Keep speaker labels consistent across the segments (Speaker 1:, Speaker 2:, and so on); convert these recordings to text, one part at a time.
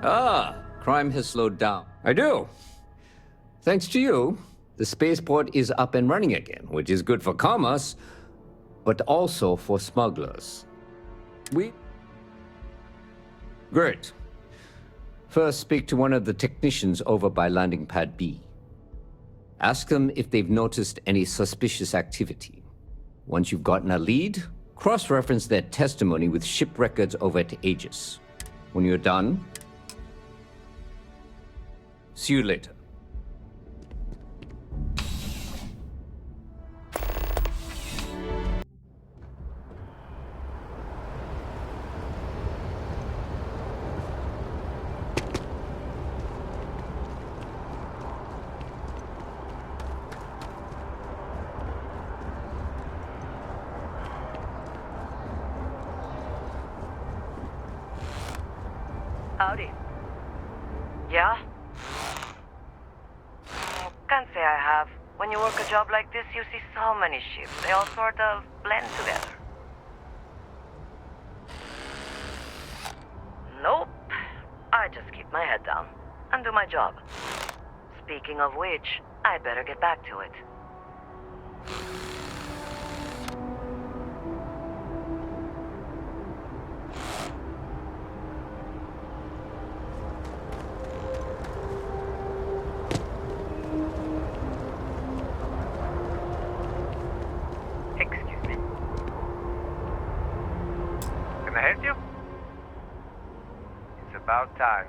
Speaker 1: Ah, crime has slowed down. I do. Thanks to you, the spaceport is up and running again, which is good for commerce, but also for smugglers. Great. First, speak to one of the technicians over by landing pad B. Ask them if they've noticed any suspicious activity. Once you've gotten a lead, cross-reference their testimony with ship records over at Aegis. When you're done, see you later.
Speaker 2: Howdy. Yeah? Can't say I have. When you work a job like this, you see so many ships. They all sort of blend together. Nope. I just keep my head down and do my job. Speaking of which, I better get back to it.
Speaker 3: About time.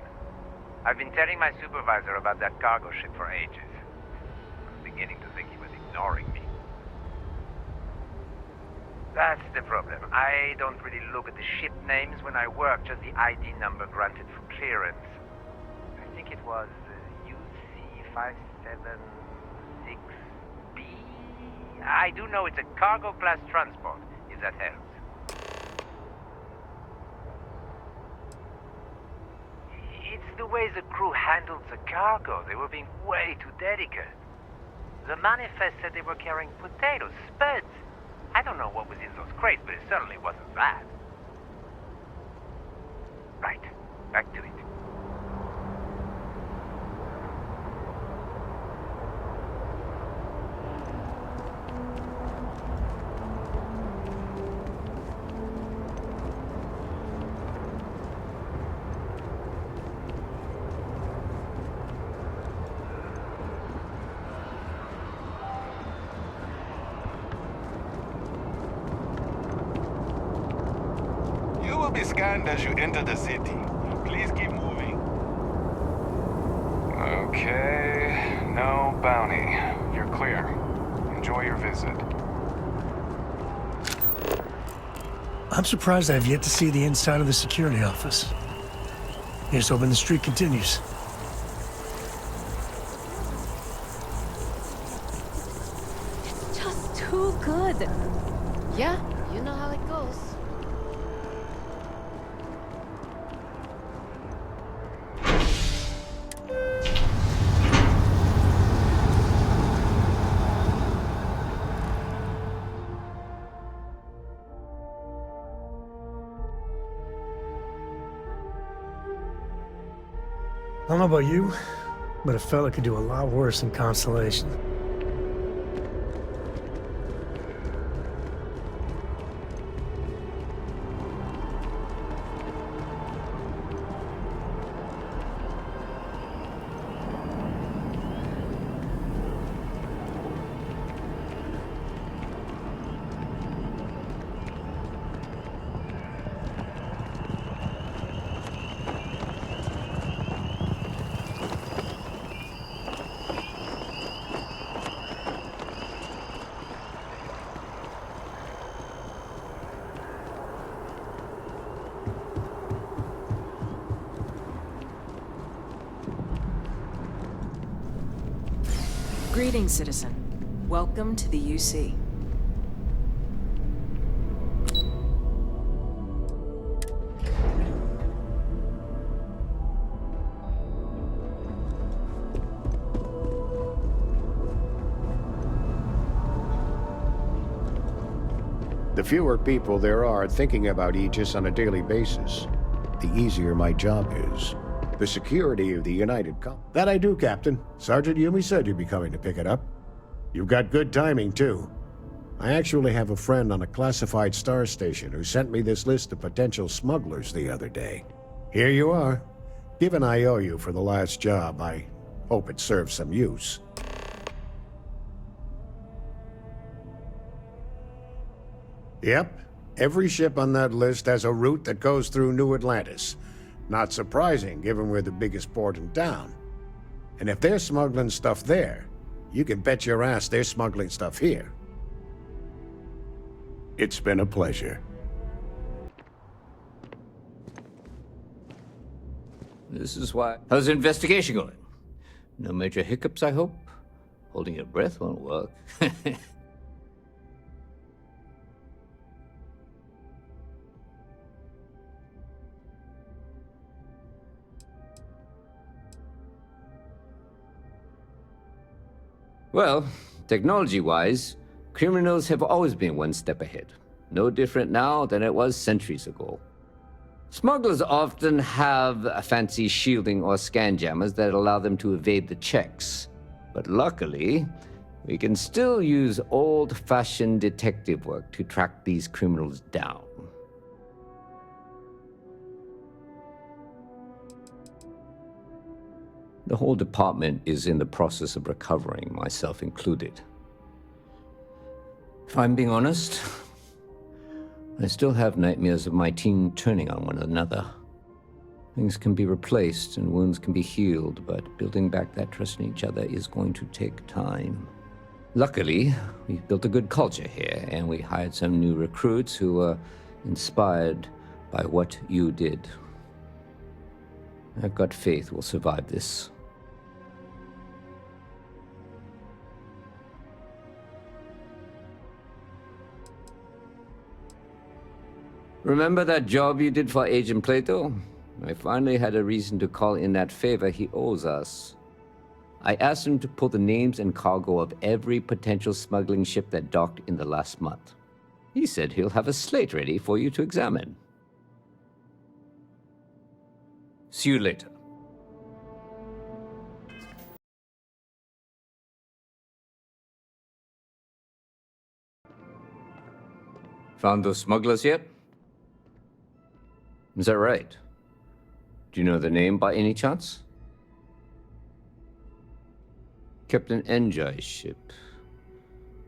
Speaker 3: I've been telling my supervisor about that cargo ship for ages. I'm beginning to think he was ignoring me. That's the problem. I don't really look at the ship names when I work, just the ID number granted for clearance. I think it was UC576B. I do know it's a cargo class transport, if that helps. It's the way the crew handled the cargo. They were being way too delicate. The manifest said they were carrying potatoes, spuds. I don't know what was in those crates, but it certainly wasn't that. Right, back to it.
Speaker 4: Be scanned as you enter the city. Please keep moving.
Speaker 5: Okay, no bounty. You're clear. Enjoy your visit.
Speaker 6: I'm surprised I've yet to see the inside of the security office. Here's hoping the streak continues.
Speaker 7: It's just too good. Yeah, you know how it goes.
Speaker 6: I don't know about you, but a fella could do a lot worse than Constellation.
Speaker 8: Greetings, citizen. Welcome to the UC.
Speaker 9: The fewer people there are thinking about Aegis on a daily basis, the easier my job is. The security of the United That I do, Captain. Sergeant Yumi said you'd be coming to pick it up. You've got good timing, too. I actually have a friend on a classified star station who sent me this list of potential smugglers the other day. Here you are. Given I owe you for the last job, I hope it serves some use. Yep. Every ship on that list has a route that goes through New Atlantis. Not surprising, given we're the biggest port in town. And if they're smuggling stuff there, you can bet your ass they're smuggling stuff here. It's been a pleasure.
Speaker 1: This is why. How's the investigation going? No major hiccups, I hope? Holding your breath won't work. Well, technology-wise, criminals have always been one step ahead. No different now than it was centuries ago. Smugglers often have a fancy shielding or scan jammers that allow them to evade the checks. But luckily, we can still use old-fashioned detective work to track these criminals down. The whole department is in the process of recovering, myself included. If I'm being honest, I still have nightmares of my team turning on one another. Things can be replaced and wounds can be healed, but building back that trust in each other is going to take time. Luckily, we've built a good culture here, and we hired some new recruits who were inspired by what you did. I've got faith we'll survive this. Remember that job you did for Agent Plato? I finally had a reason to call in that favor he owes us. I asked him to pull the names and cargo of every potential smuggling ship that docked in the last month. He said he'll have a slate ready for you to examine. See you later. Found those smugglers yet? Is that right? Do you know the name by any chance? Captain Enjai's ship.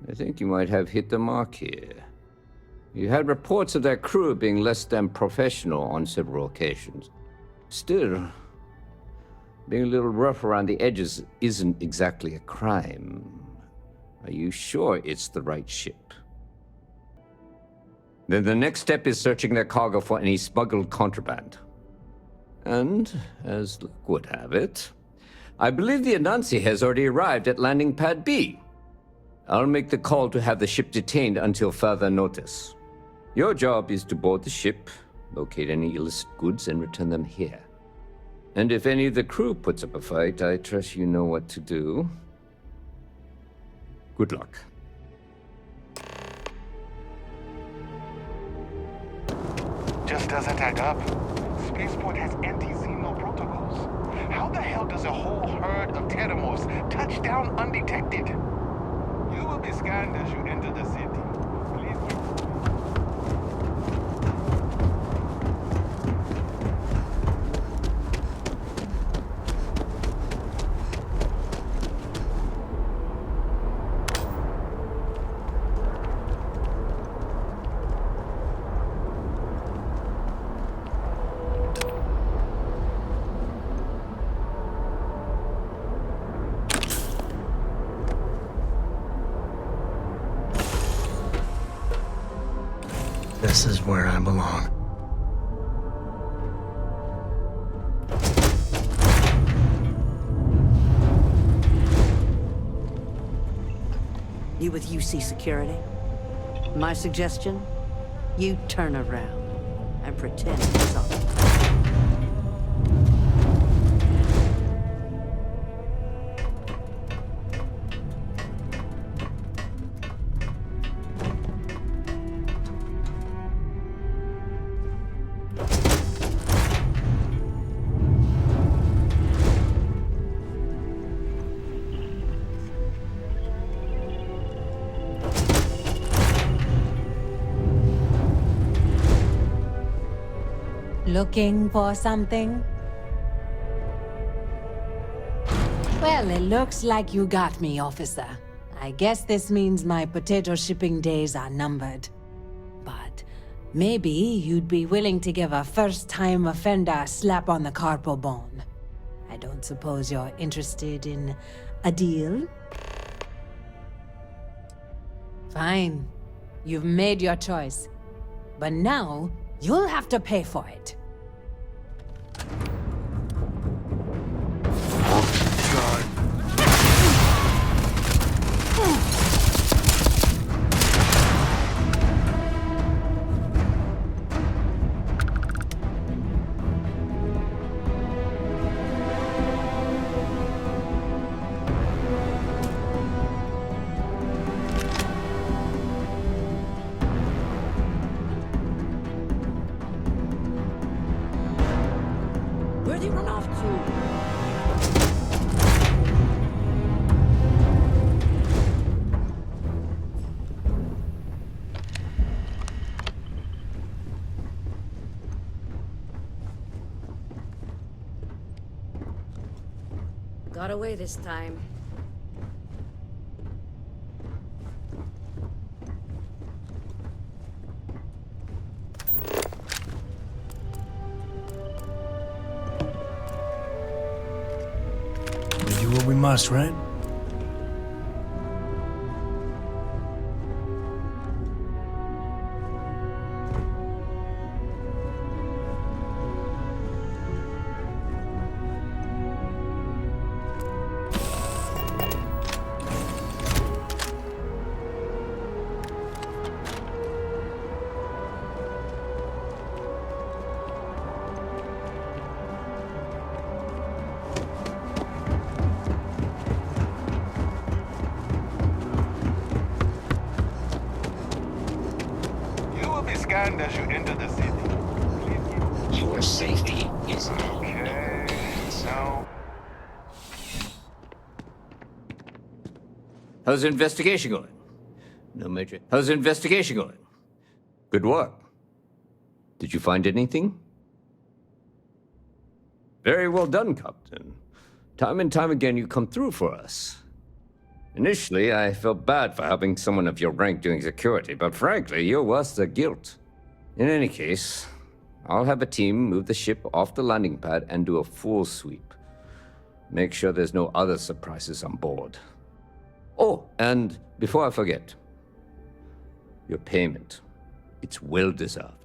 Speaker 1: I think you might have hit the mark here. You had reports of their crew being less than professional on several occasions. Still, being a little rough around the edges isn't exactly a crime. Are you sure it's the right ship? Then the next step is searching their cargo for any smuggled contraband. And, as luck would have it, I believe the Anansi has already arrived at landing pad B. I'll make the call to have the ship detained until further notice. Your job is to board the ship, locate any illicit goods, and return them here. And if any of the crew puts up a fight, I trust you know what to do. Good luck.
Speaker 4: Just doesn't add up. Spaceport has anti-Xeno protocols. How the hell does a whole herd of Teramos touch down undetected? You will be scanned as you enter the city. Please keep...
Speaker 6: This is where I belong.
Speaker 10: You with UC Security? My suggestion? You turn around and pretend you're something.
Speaker 11: Looking for something? Well, it looks like you got me, officer. I guess this means my potato shipping days are numbered. But maybe you'd be willing to give a first-time offender a slap on the carpal bone. I don't suppose you're interested in a deal? Fine. You've made your choice. But now, you'll have to pay for it.
Speaker 10: Where'd he run off to? Got away this time.
Speaker 6: We do what we must, right?
Speaker 4: Scanned as you enter the city.
Speaker 12: Your safety is
Speaker 5: Okay, so...
Speaker 1: How's the investigation going? No major. How's the investigation going? Good work. Did you find anything? Very well done, Captain. Time and time again, you come through for us. Initially, I felt bad for helping someone of your rank doing security, but frankly, you're worth the guilt. In any case, I'll have a team move the ship off the landing pad and do a full sweep. Make sure there's no other surprises on board. Oh, and before I forget, your payment. It's well deserved.